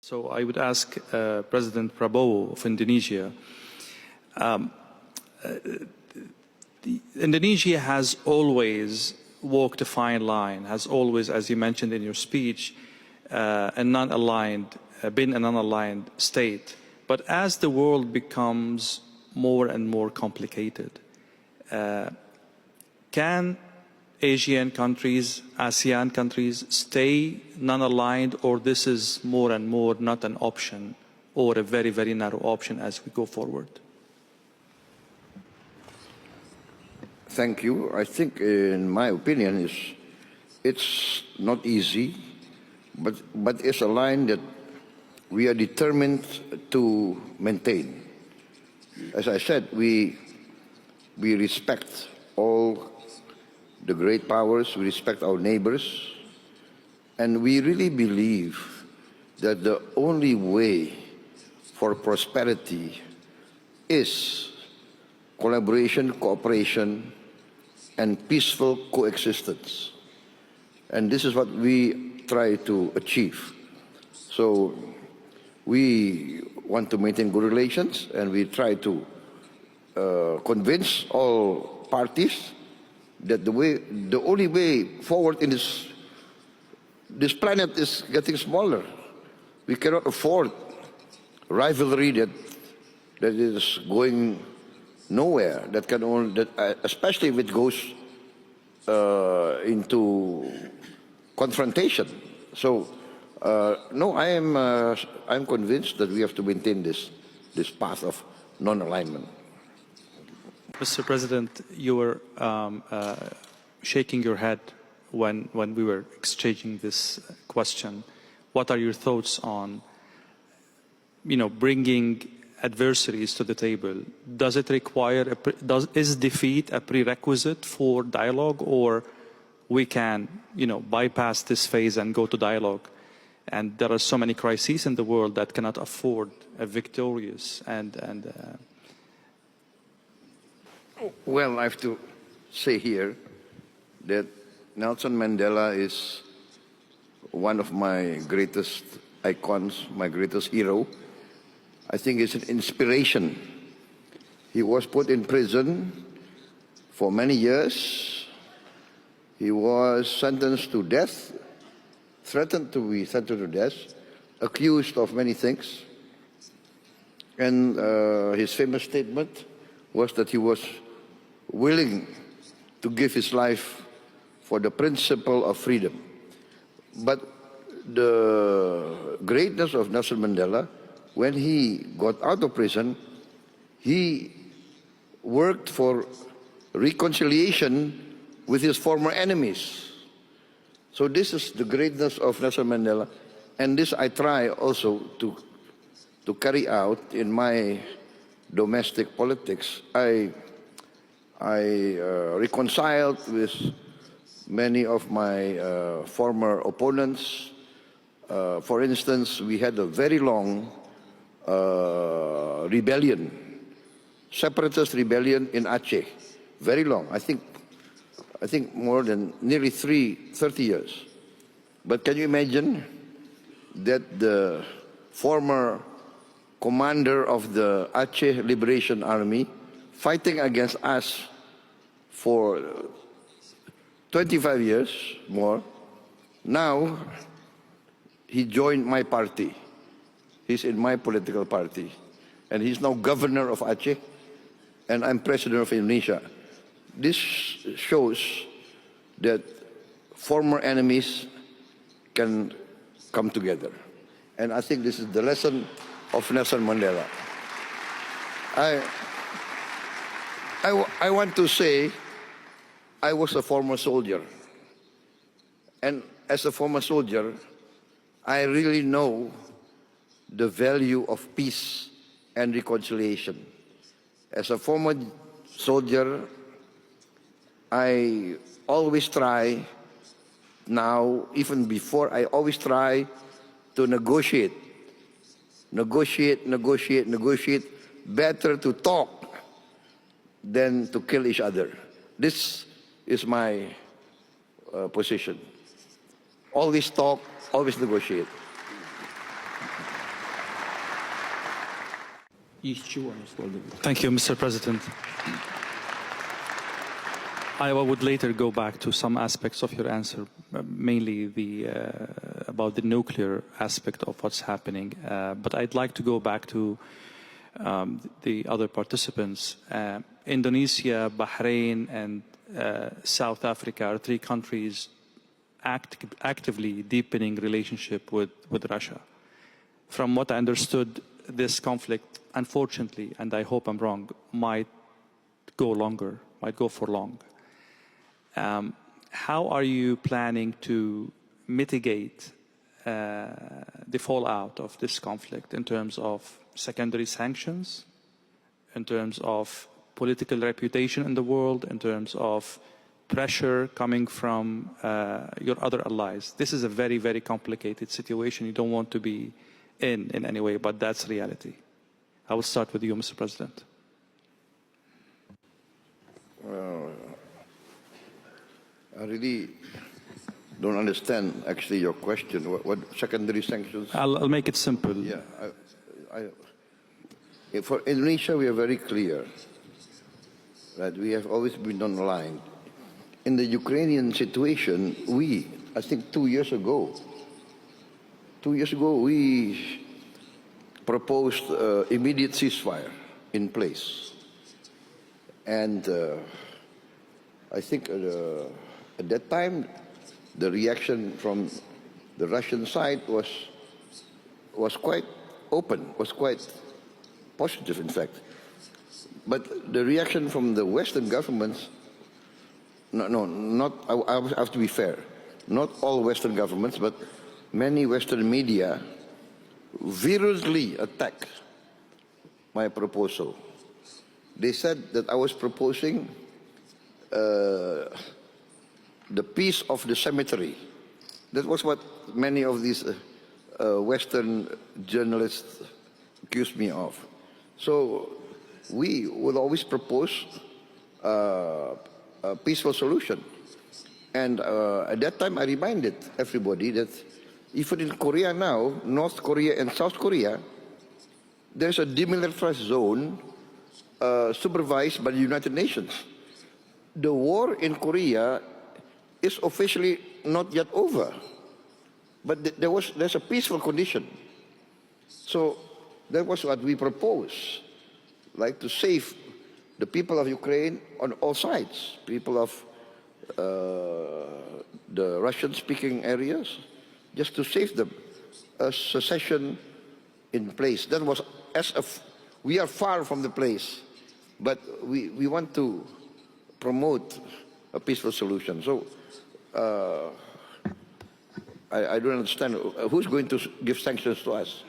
So I would ask President Prabowo of Indonesia. Indonesia has always walked a fine line, has always, as you mentioned in your speech, been a non-aligned state. But as the world becomes more and more complicated, can Asian countries, ASEAN countries, stay non-aligned, or this is more and more not an option or a very, very narrow option as we go forward? Thank you. I think, in my opinion, it's not easy, but it's a line that we are determined to maintain. As I said, we respect all the great powers, we respect our neighbors, and we really believe that the only way for prosperity is collaboration, cooperation, and peaceful coexistence. And this is what we try to achieve. So we want to maintain good relations, and we try to convince all parties that the only way forward in this planet is getting smaller. We cannot afford rivalry that is going nowhere. Especially if it goes into confrontation. So no, I'm convinced that we have to maintain this path of non-alignment. Mr. President, you were shaking your head when we were exchanging this question. What are your thoughts on, bringing adversaries to the table? Does it require, is defeat a prerequisite for dialogue, or we can, bypass this phase and go to dialogue? And there are so many crises in the world that cannot afford a victorious Well, I have to say here that Nelson Mandela is one of my greatest icons, my greatest hero. I think it's an inspiration. He was put in prison for many years. He was sentenced to death, threatened to be sentenced to death, accused of many things. And his famous statement was that he was willing to give his life for the principle of freedom. But the greatness of Nelson Mandela, when he got out of prison, he worked for reconciliation with his former enemies. So this is the greatness of Nelson Mandela, and this I try also to carry out in my domestic politics. I reconciled with many of my former opponents. For instance, we had a very long rebellion, separatist rebellion in Aceh, very long. I think more than nearly 30 years. But can you imagine that the former commander of the Aceh Liberation Army, fighting against us for 25 years more, now he joined my party. He's in my political party. And he's now governor of Aceh, and I'm president of Indonesia. This shows that former enemies can come together. And I think this is the lesson of Nelson Mandela. I want to say I was a former soldier. And as a former soldier, I really know the value of peace and reconciliation. As a former soldier, I always try, now, even before, I always try to negotiate. Better to talk than to kill each other. This is my position. Always talk, always negotiate. Thank you, Mr. President. I would later go back to some aspects of your answer, mainly about the nuclear aspect of what's happening. But I'd like to go back to the other participants. Indonesia, Bahrain, and South Africa are three countries actively deepening relationship with Russia. From what I understood, this conflict, unfortunately, and I hope I'm wrong, might go for long. How are you planning to mitigate the fallout of this conflict in terms of secondary sanctions, in terms of political reputation in the world, in terms of pressure coming from your other allies? This is a very, very complicated situation. You don't want to be in any way, but that's reality. I will start with you, Mr. President. I really don't understand, actually, your question. What secondary sanctions? I'll make it simple. Yeah. For Indonesia, we are very clear that we have always been on the line. In the Ukrainian situation, I think 2 years ago, we proposed immediate ceasefire in place. And I think at that time, the reaction from the Russian side was quite open, was quite positive, in fact. But the reaction from the Western governments, I have to be fair, not all Western governments, but many Western media virulently attacked my proposal. They said that I was proposing the peace of the cemetery. That was what many of these Western journalists accused me of. So we would always propose a peaceful solution. And at that time, I reminded everybody that even in Korea now, North Korea and South Korea, there's a demilitarized zone supervised by the United Nations. The war in Korea is officially not yet over, but there's a peaceful condition. So that was what we proposed, like to save the people of Ukraine on all sides, people of the Russian-speaking areas, just to save them, a secession in place. That was we are far from the place, but we want to promote a peaceful solution. So I don't understand who's going to give sanctions to us.